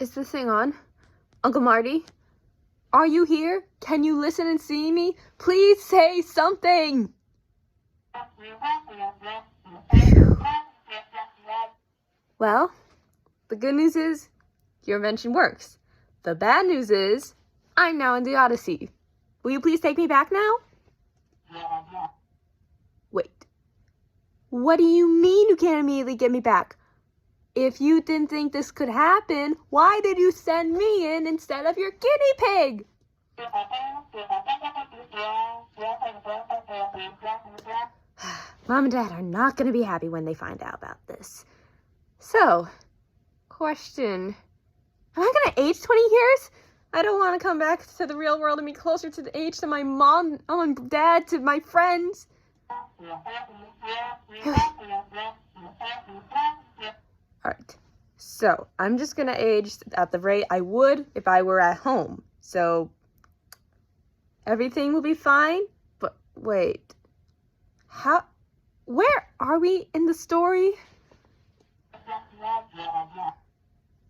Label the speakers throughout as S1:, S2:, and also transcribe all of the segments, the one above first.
S1: Is this thing on? Uncle Marty? Are you here? Can you listen and see me? Please say something! Well, the good news is your invention works. The bad news is I'm now in the Odyssey. Will you please take me back now? Wait. What do you mean you can't immediately get me back? If you didn't think this could happen, why did you send me in instead of your guinea pig? Mom and Dad are not going to be happy when they find out about this. So, question. Am I going to age 20 years? I don't want to come back to the real world and be closer to the age to my mom and dad, to my friends. Alright, so I'm just going to age at the rate I would if I were at home. So, everything will be fine, but wait. Where are we in the story?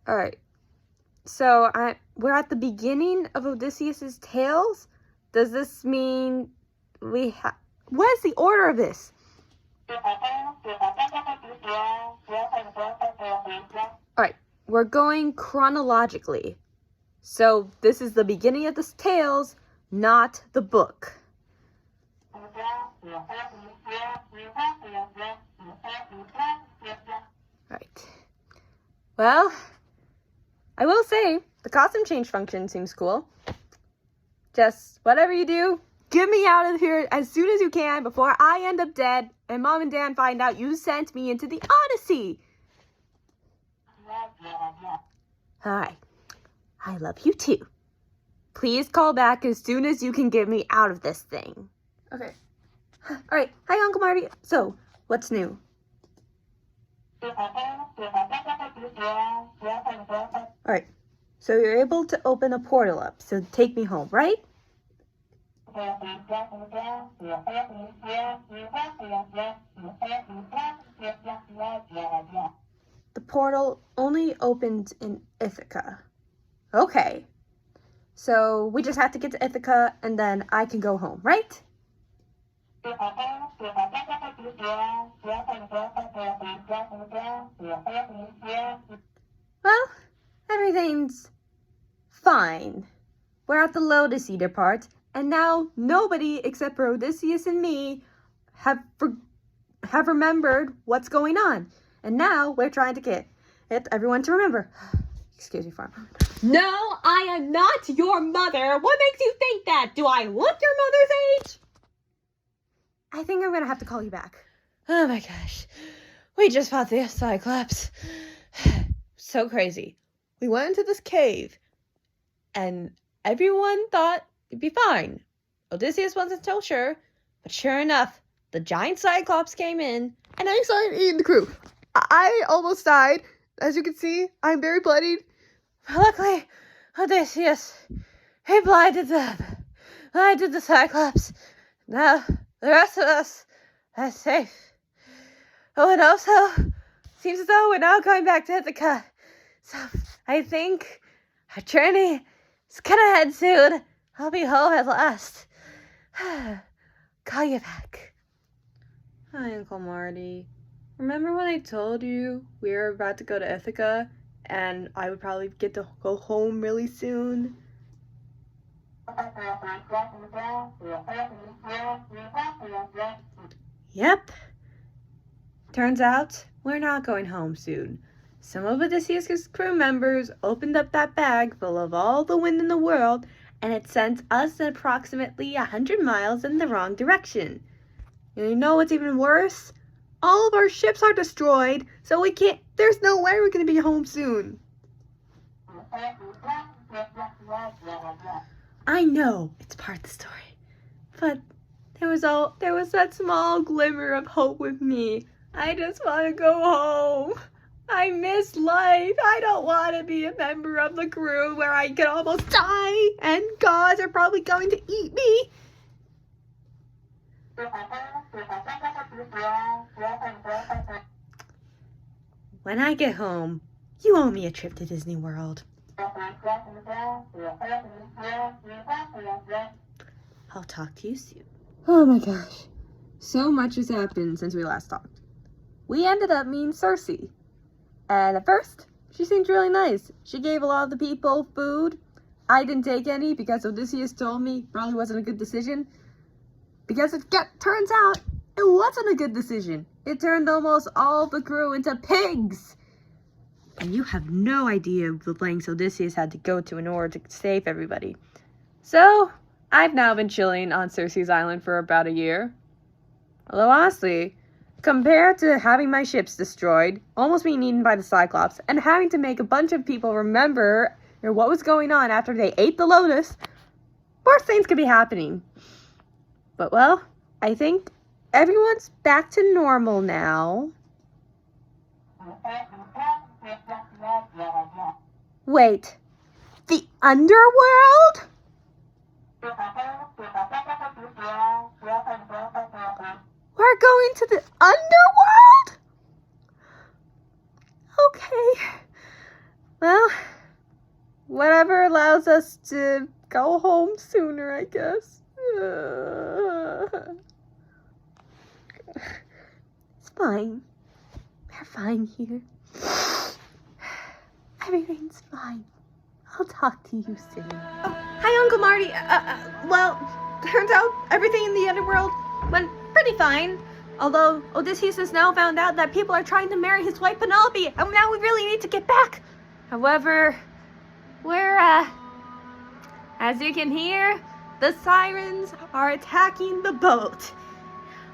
S1: Alright, so we're at the beginning of Odysseus's tales? Does this mean what is the order of this? Alright, we're going chronologically. So this is the beginning of the tales, not the book. Alright. Well, I will say, the costume change function seems cool. Just whatever you do, get me out of here as soon as you can before I end up dead and Mom and Dad find out you sent me into the Odyssey. Alright. I love you too. Please call back as soon as you can get me out of this thing. Okay. Alright. Hi, Uncle Marty. So, what's new? Alright. So you're able to open a portal up. So take me home, right? The portal only opens in Ithaca. Okay. So we just have to get to Ithaca and then I can go home, right? Well, everything's fine. We're at the Odyssey part, and now nobody except for Odysseus and me have remembered what's going on. And now we're trying to get everyone to remember. Excuse me for a moment. No, I am not your mother. What makes you think that? Do I look your mother's age? I think I'm going to have to call you back. Oh my gosh. We just fought the Cyclops. So crazy. We went into this cave and everyone thought it'd be fine. Odysseus wasn't so sure, but sure enough, the giant Cyclops came in and I started eating the crew. I almost died. As you can see, I'm very bloodied. Luckily, Odysseus, he blinded the Cyclops. Now, the rest of us are safe. Oh, and also, seems as though we're now going back to Ithaca. So, I think our journey is gonna end soon. I'll be home at last. Call you back. Hi, Uncle Marty. Remember when I told you we were about to go to Ithaca and I would probably get to go home really soon? Yep. Turns out we're not going home soon. Some of Odysseus' crew members opened up that bag full of all the wind in the world and it sent us approximately 100 miles in the wrong direction. And you know what's even worse? All of our ships are destroyed, so there's no way we're going to be home soon. I know it's part of the story, but there was that small glimmer of hope with me. I just want to go home. I miss life. I don't want to be a member of the crew where I could almost die and gods are probably going to eat me. When I get home, you owe me a trip to Disney World. I'll talk to you soon. Oh my gosh. So much has happened since we last talked. We ended up meeting Cersei. And at first, she seemed really nice. She gave a lot of the people food. I didn't take any because Odysseus told me probably wasn't a good decision. Because turns out it wasn't a good decision. It turned almost all the crew into pigs. And you have no idea the lengths Odysseus had to go to in order to save everybody. So, I've now been chilling on Cersei's island for about a year. Although honestly, compared to having my ships destroyed, almost being eaten by the Cyclops, and having to make a bunch of people remember what was going on after they ate the lotus, worse things could be happening. But well, I think everyone's back to normal now. Wait, the underworld? We're going to the underworld? Okay. Well, whatever allows us to go home sooner, I guess. It's fine. We're fine here. Everything's fine. I'll talk to you soon. Oh, hi, Uncle Marty. Well, turns out everything in the underworld went pretty fine. Although Odysseus has now found out that people are trying to marry his wife Penelope, and now we really need to get back. However, we're, as you can hear, the sirens are attacking the boat.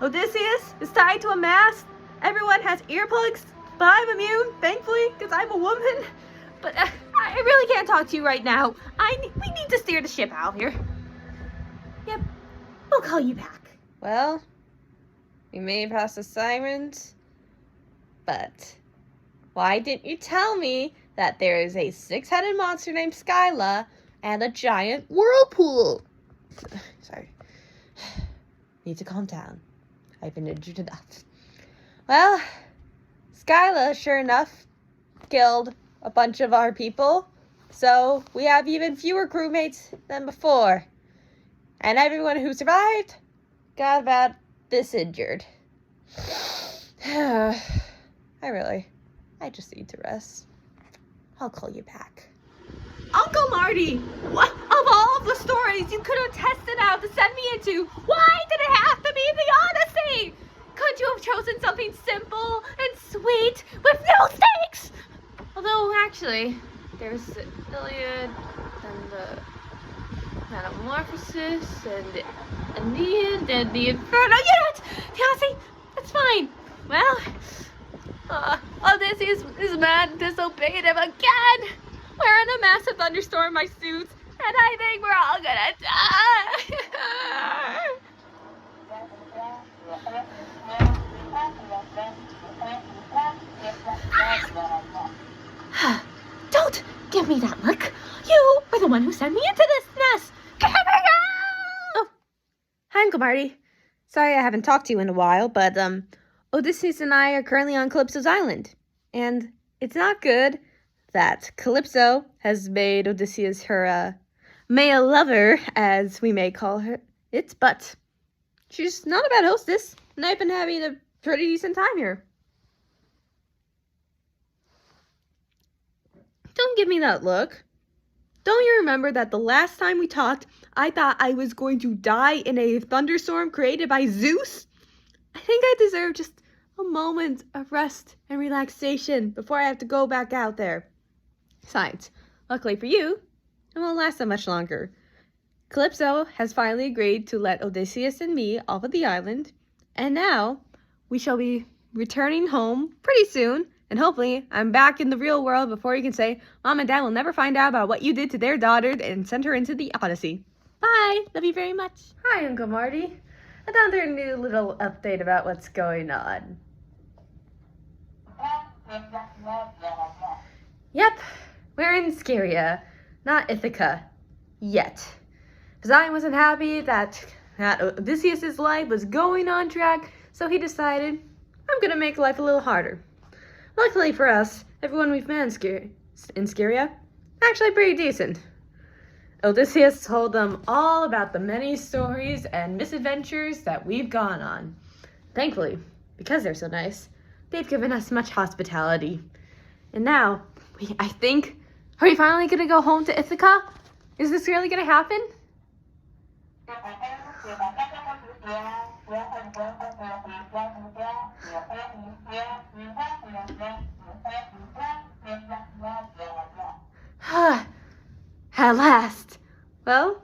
S1: Odysseus is tied to a mast. Everyone has earplugs, but I'm immune, thankfully, because I'm a woman. But I really can't talk to you right now. We need to steer the ship out here. Yep, we'll call you back. Well, we made it past the sirens, but why didn't you tell me that there is a 6-headed monster named Skyla and a giant whirlpool? Sorry. Need to calm down. I've been injured enough. Well, Skyla, sure enough, killed a bunch of our people, so we have even fewer crewmates than before. And everyone who survived got about this injured. I just need to rest. I'll call you back. Uncle Marty, what of all of the stories you could have tested out to send me into, why did it have to be the Odyssey? Could you have chosen something simple and sweet with no stakes? Although, actually, there's the Iliad, and the Metamorphosis, and the Aeneid, and the Inferno. You know what? The Odyssey, that's fine. Well, Odysseus is mad and disobeyed him again. We're in a massive thunderstorm in my suits, and I think we're all gonna die. Don't give me that look. You were the one who sent me into this mess. Oh, hi, Uncle Marty. Sorry I haven't talked to you in a while, but Odysseus and I are currently on Calypso's island, and it's not good that Calypso has made Odysseus her male lover, as we may call her it, but she's not a bad hostess, and I've been having a pretty decent time here. Don't give me that look. Don't you remember that the last time we talked, I thought I was going to die in a thunderstorm created by Zeus? I think I deserve just a moment of rest and relaxation before I have to go back out there. Besides, luckily for you, it won't last that much longer. Calypso has finally agreed to let Odysseus and me off of the island, and now we shall be returning home pretty soon, and hopefully I'm back in the real world before you can say, Mom and Dad will never find out about what you did to their daughter and send her into the Odyssey. Bye! Love you very much. Hi, Uncle Marty. Another new little update about what's going on. Yep, we're in Scaria, not Ithaca. Yet. Poseidon wasn't happy that Odysseus' life was going on track, so he decided, I'm gonna make life a little harder. Luckily for us, everyone we've met in Scaria actually pretty decent. Odysseus told them all about the many stories and misadventures that we've gone on. Thankfully, because they're so nice, they've given us much hospitality. And now, I think, are we finally going to go home to Ithaca? Is this really going to happen? At last. Well,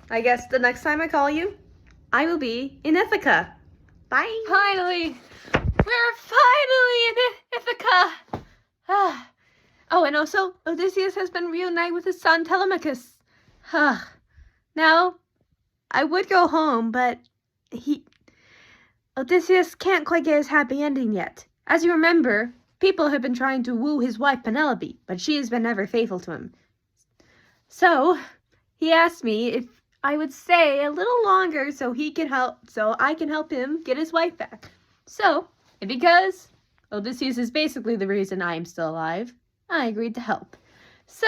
S1: I guess the next time I call you, I will be in Ithaca. Bye. Finally. We're finally in Ithaca. Oh, and also, Odysseus has been reunited with his son Telemachus. Now, I would go home, but Odysseus can't quite get his happy ending yet. As you remember, people have been trying to woo his wife Penelope, but she has been never faithful to him. So, he asked me if I would stay a little longer so I can help him get his wife back. So, and because Odysseus is basically the reason I am still alive, I agreed to help. So,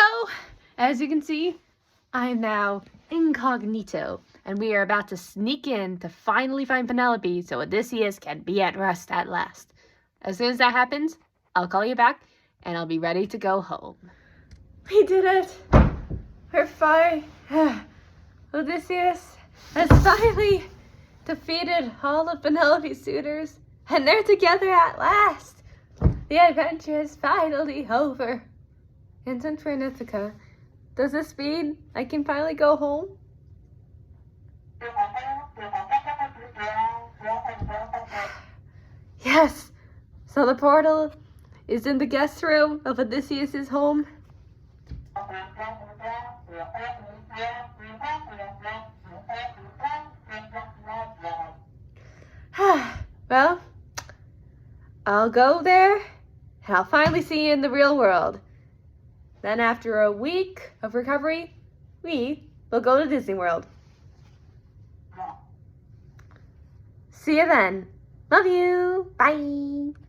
S1: as you can see, I am now incognito, and we are about to sneak in to finally find Penelope so Odysseus can be at rest at last. As soon as that happens, I'll call you back, and I'll be ready to go home. We did it! We're fine. Odysseus has finally defeated all of Penelope's suitors, and they're together at last. The adventure is finally over. And since we're in Ithaca, does this mean I can finally go home? Yes. So the portal is in the guest room of Odysseus's home. Well, I'll go there, and I'll finally see you in the real world. Then after a week of recovery, we will go to Disney World. See you then. Love you. Bye.